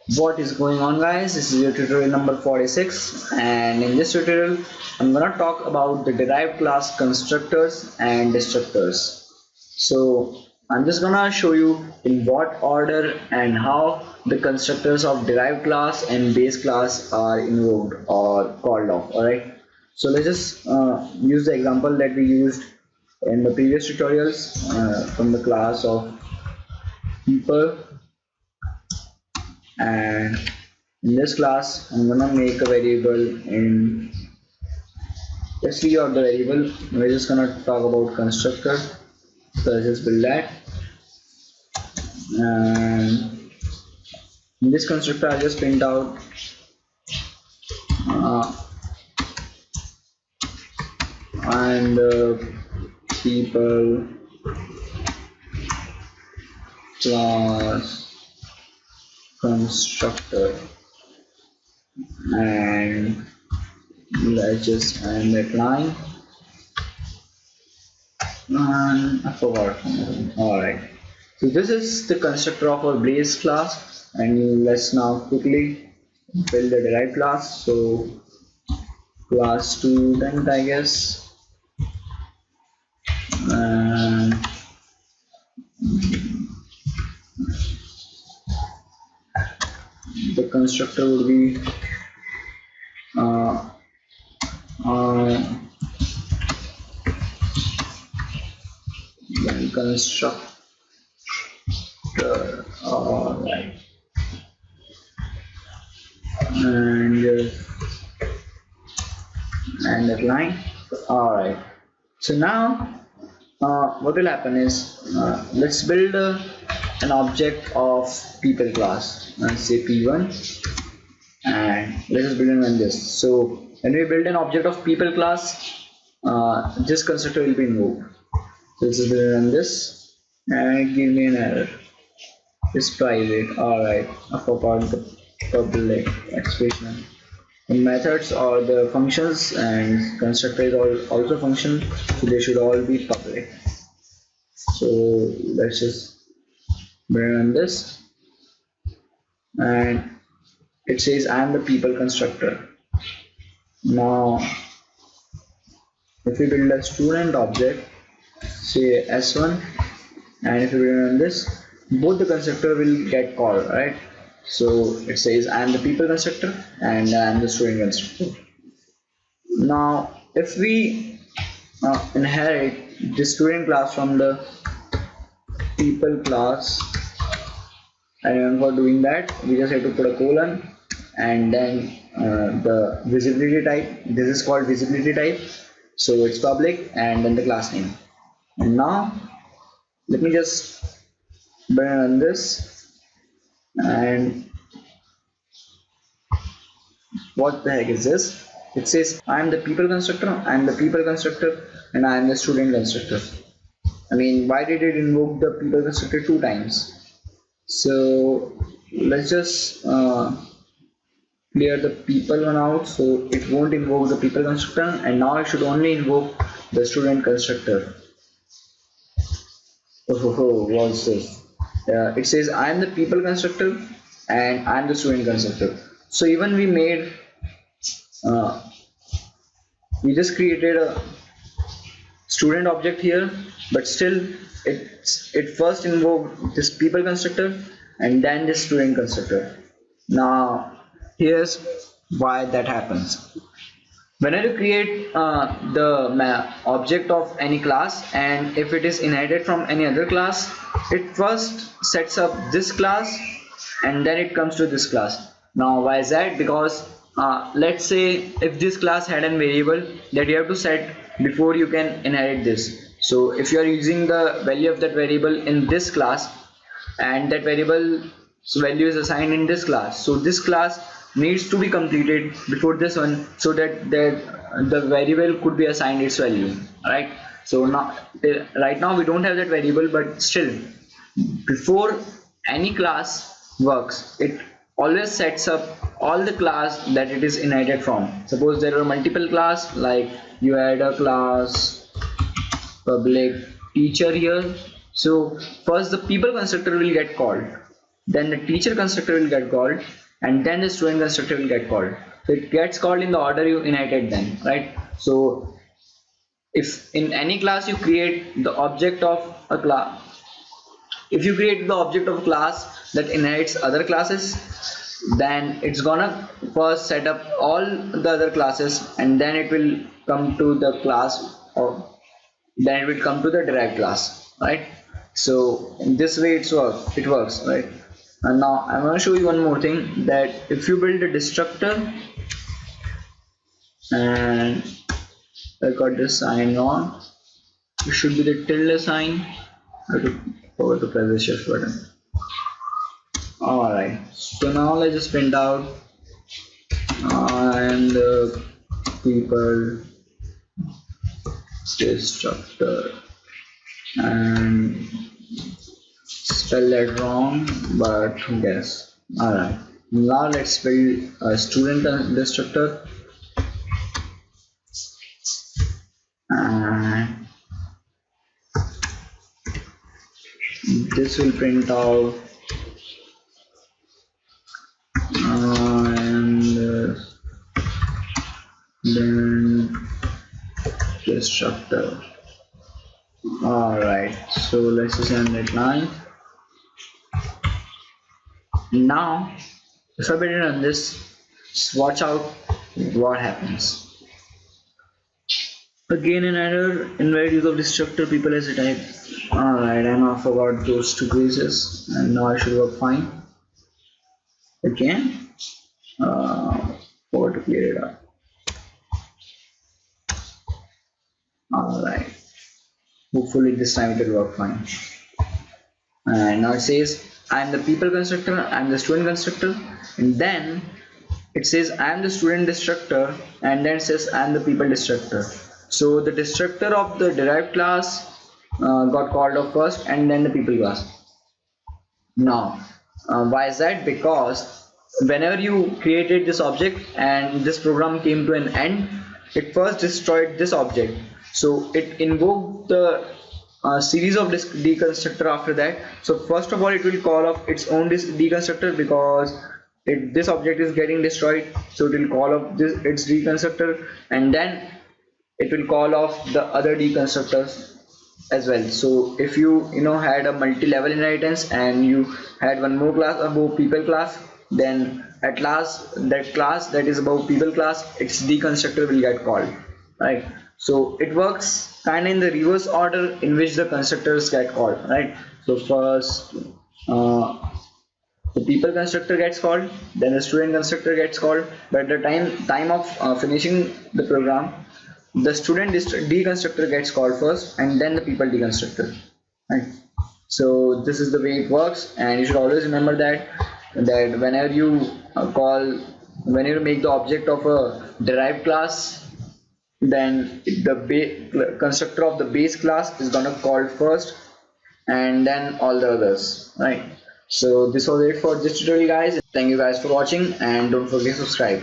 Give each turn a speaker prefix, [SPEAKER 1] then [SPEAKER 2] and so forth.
[SPEAKER 1] What is going on, guys? This is your tutorial number 46, and in this tutorial I'm gonna talk about the derived class constructors and destructors. So I'm just gonna show you in what order and how the constructors of derived class and base class are invoked or called off. Alright, so let's just use the example that we used in the previous tutorials from the class of people. And in this class I'm gonna make a variable in, let's see, of the variable we're just gonna talk about constructor. So let's just build that, and in this constructor I'll just print out uh, and people class constructor, and let's just end that line. And I forgot. Alright, so this is the constructor of our base class, and let's now quickly build the derived class. So class student, I guess, and the constructor would be uh, uh, constructor. Alright, and that line. Alright, so now what will happen is, let's build an object of people class, say p1, and let's just build it on this. So when we build an object of people class, this constructor will be invoked. So let's just build it on this, and give me an error. It's private. Alright, I forgot the public expression. The methods or the functions and constructor is also function, so they should all be public. So let's just bring on this, and it says I am the people constructor. Now if we build a student object, say s1, and if we bring on this, both the constructor will get called, right? So it says I am the people constructor and I am the student constructor. Now if we inherit the student class from the people class, and for doing that we just have to put a colon, and then the visibility type, this is called visibility type, so it's public, and then the class name. And now let me just burn on this, and what the heck is this? It says I am the people constructor, I am the people constructor, and I am the student constructor. I mean, why did it invoke the people constructor two times? So let's just clear the people one out, so it won't invoke the people constructor, and now it should only invoke the student constructor. Oh, what's this? It says I am the people constructor and I am the student constructor. So even we made we just created a student object here, but still it first invoked this people constructor and then this student constructor. Now here's why that happens. Whenever you create the object of any class, and if it is inherited from any other class, it first sets up this class and then it comes to this class. Now why is that? Because let's say if this class had a variable that you have to set before you can inherit this. So if you are using the value of that variable in this class, and that variable's value is assigned in this class, so this class needs to be completed before this one, so that the variable could be assigned its value, right? So now, right now we don't have that variable, but still before any class works, it always sets up all the class that it is inherited from. Suppose there are multiple class, like you had a class public teacher here, so first the people constructor will get called, then the teacher constructor will get called, and then the student constructor will get called. So it gets called in the order you inherited them, right? So if in any class you create the object of a class, if you create the object of a class that inherits other classes, then it's gonna first set up all the other classes, and then it will come to the class, or then it will come to the derived class, right? So in this way it works, right? And now I'm going to show you one more thing, that if you build a destructor, and I got this sign wrong, it should be the tilde sign. I forgot to press the shift button. Alright, so now let's just print out and people destructor, and spell that wrong, but yes. Alright, now let's build a student destructor, and this will print out and then destructor. Alright, so let's just end that line. Now if I build it on this, just watch out what happens. Again an error, invalid use of destructor, people as a type. Alright, I now forgot those two cases, and now I should work fine. Again, forgot to clear it up. Alright, hopefully this time it will work fine. And now it says I am the people constructor, I am the student constructor, and then it says I am the student destructor, and then it says I am the people destructor. So the destructor of the derived class got called off first, and then the people class. Now why is that? Because whenever you created this object and this program came to an end, it first destroyed this object, so it invoked the series of deconstructor after that. So first of all it will call off its own deconstructor, because this object is getting destroyed, so it will call off its deconstructor, and then it will call off the other deconstructors as well. So if you had a multi-level inheritance and you had one more class above people class, then at last that class that is above people class, its deconstructor will get called, right? So it works kind of in the reverse order in which the constructors get called, right? So first the people constructor gets called, then the student constructor gets called, but at the time of finishing the program, the student deconstructor gets called first, and then the people deconstructor, right? So this is the way it works, and you should always remember that whenever you make the object of a derived class, then the constructor of the base class is gonna call first, and then all the others, right? So this was it for this tutorial, guys. Thank you guys for watching, and don't forget to subscribe.